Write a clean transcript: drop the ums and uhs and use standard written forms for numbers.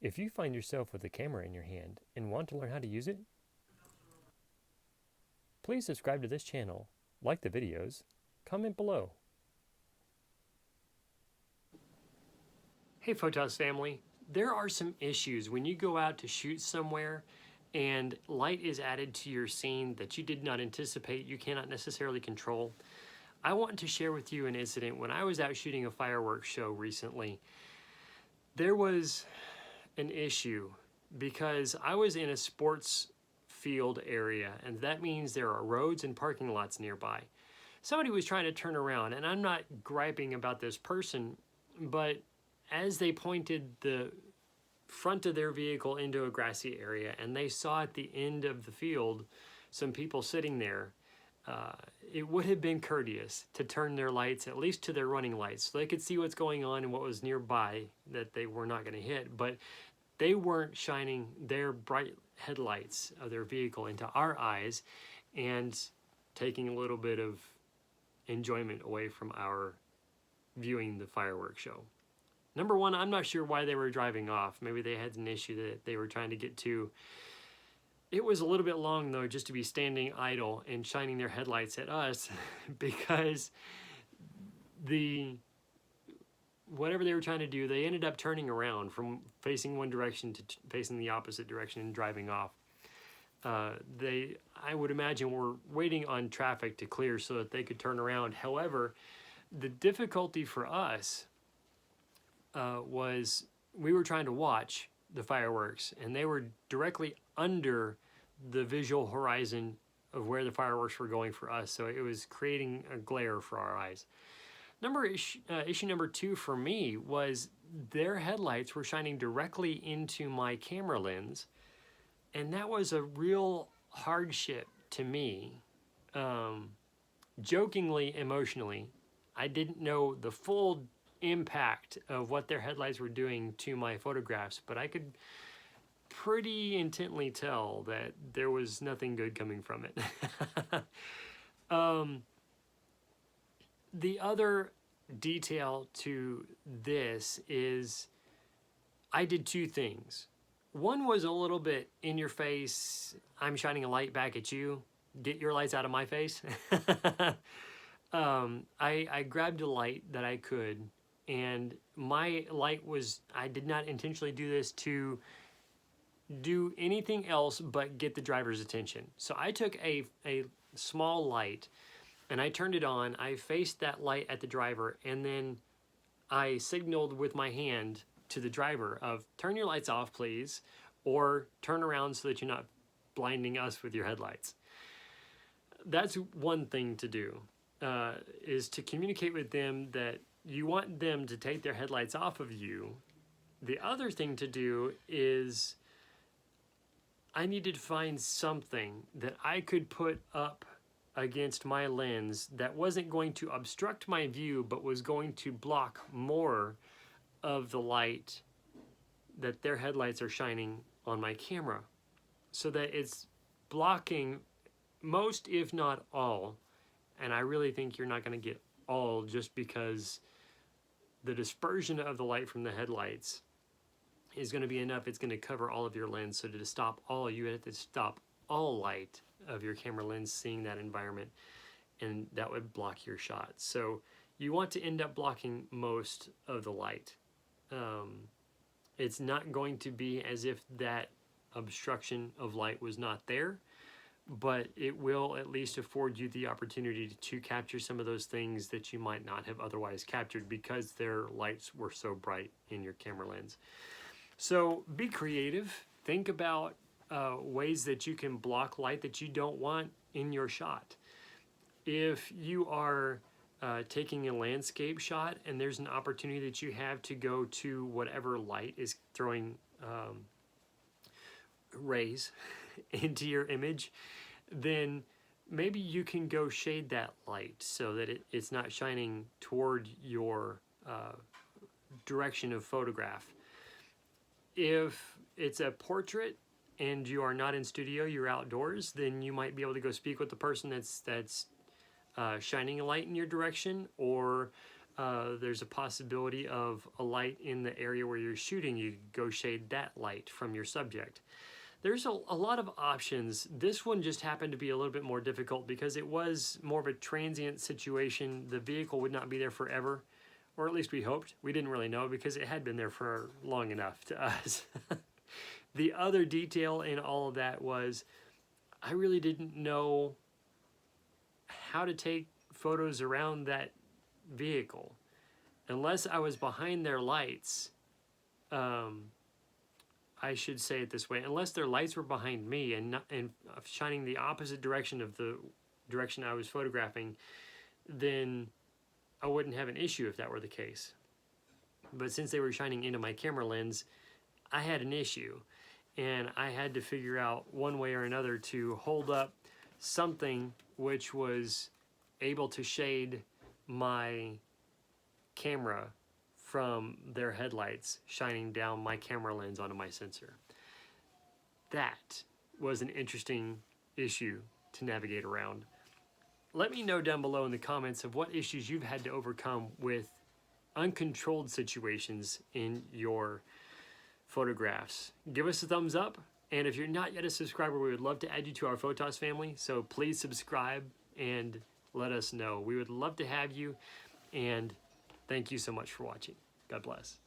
If you find yourself with a camera in your hand and want to learn how to use it, please subscribe to this channel, like the videos, comment below. Hey Photos family, there are some issues when you go out to shoot somewhere and light is added to your scene that you did not anticipate, you cannot necessarily control. I want to share with you an incident when I was out shooting a fireworks show recently. There was an issue because I was in a sports field area, and that means there are roads and parking lots nearby. Somebody was trying to turn around, and I'm not griping about this person, but as they pointed the front of their vehicle into a grassy area and they saw at the end of the field some people sitting there, it would have been courteous to turn their lights at least to their running lights so they could see what's going on and what was nearby that they were not going to hit. But they weren't shining their bright headlights of their vehicle into our eyes and taking a little bit of enjoyment away from our viewing the fireworks show. Number one, I'm not sure why they were driving off. Maybe they had an issue that they were trying to get to. It was a little bit long though, just to be standing idle and shining their headlights at us because whatever they were trying to do, they ended up turning around from facing one direction to facing the opposite direction and driving off. I would imagine, were waiting on traffic to clear so that they could turn around. However, the difficulty for us was we were trying to watch the fireworks and they were directly under the visual horizon of where the fireworks were going for us, so it was creating a glare for our eyes. Issue number two for me was their headlights were shining directly into my camera lens, and that was a real hardship to me. Jokingly, emotionally, I didn't know the full impact of what their headlights were doing to my photographs, but I could pretty intently tell that there was nothing good coming from it. The other detail to this is I did two things. One was a little bit in your face, I'm shining a light back at you, get your lights out of my face. I grabbed a light that I could, and my light was, I did not intentionally do this to do anything else but get the driver's attention. So I took a small light and I turned it on. I faced that light at the driver, and then I signaled with my hand to the driver of turn your lights off please, or turn around so that you're not blinding us with your headlights. That's one thing to do, is to communicate with them that you want them to take their headlights off of you. The other thing to do is I needed to find something that I could put up against my lens that wasn't going to obstruct my view, but was going to block more of the light that their headlights are shining on my camera, so that it's blocking most, if not all. And I really think you're not going to get all, just because the dispersion of the light from the headlights is going to be enough. It's going to cover all of your lens. So to stop all, you have to stop all light of your camera lens seeing that environment, and that would block your shot. So you want to end up blocking most of the light. It's not going to be as if that obstruction of light was not there, but it will at least afford you the opportunity to capture some of those things that you might not have otherwise captured because their lights were so bright in your camera lens. So be creative. Think about ways that you can block light that you don't want in your shot. If you are taking a landscape shot and there's an opportunity that you have to go to whatever light is throwing rays into your image, then maybe you can go shade that light so that it's not shining toward your direction of photograph. If it's a portrait and you are not in studio, you're outdoors, then you might be able to go speak with the person that's shining a light in your direction, or there's a possibility of a light in the area where you're shooting. You go shade that light from your subject. There's a lot of options. This one just happened to be a little bit more difficult because it was more of a transient situation. The vehicle would not be there forever, or at least we hoped. We didn't really know because it had been there for long enough to us. The other detail in all of that was I really didn't know how to take photos around that vehicle unless I was behind their lights. I should say it this way: unless their lights were behind me and shining the opposite direction of the direction I was photographing, then I wouldn't have an issue if that were the case. But since they were shining into my camera lens, I had an issue, and I had to figure out one way or another to hold up something which was able to shade my camera from their headlights shining down my camera lens onto my sensor. That was an interesting issue to navigate around. Let me know down below in the comments of what issues you've had to overcome with uncontrolled situations in your photographs. Give us a thumbs up, and if you're not yet a subscriber, we would love to add you to our Photos family, so please subscribe and let us know. We would love to have you, and thank you so much for watching. God bless.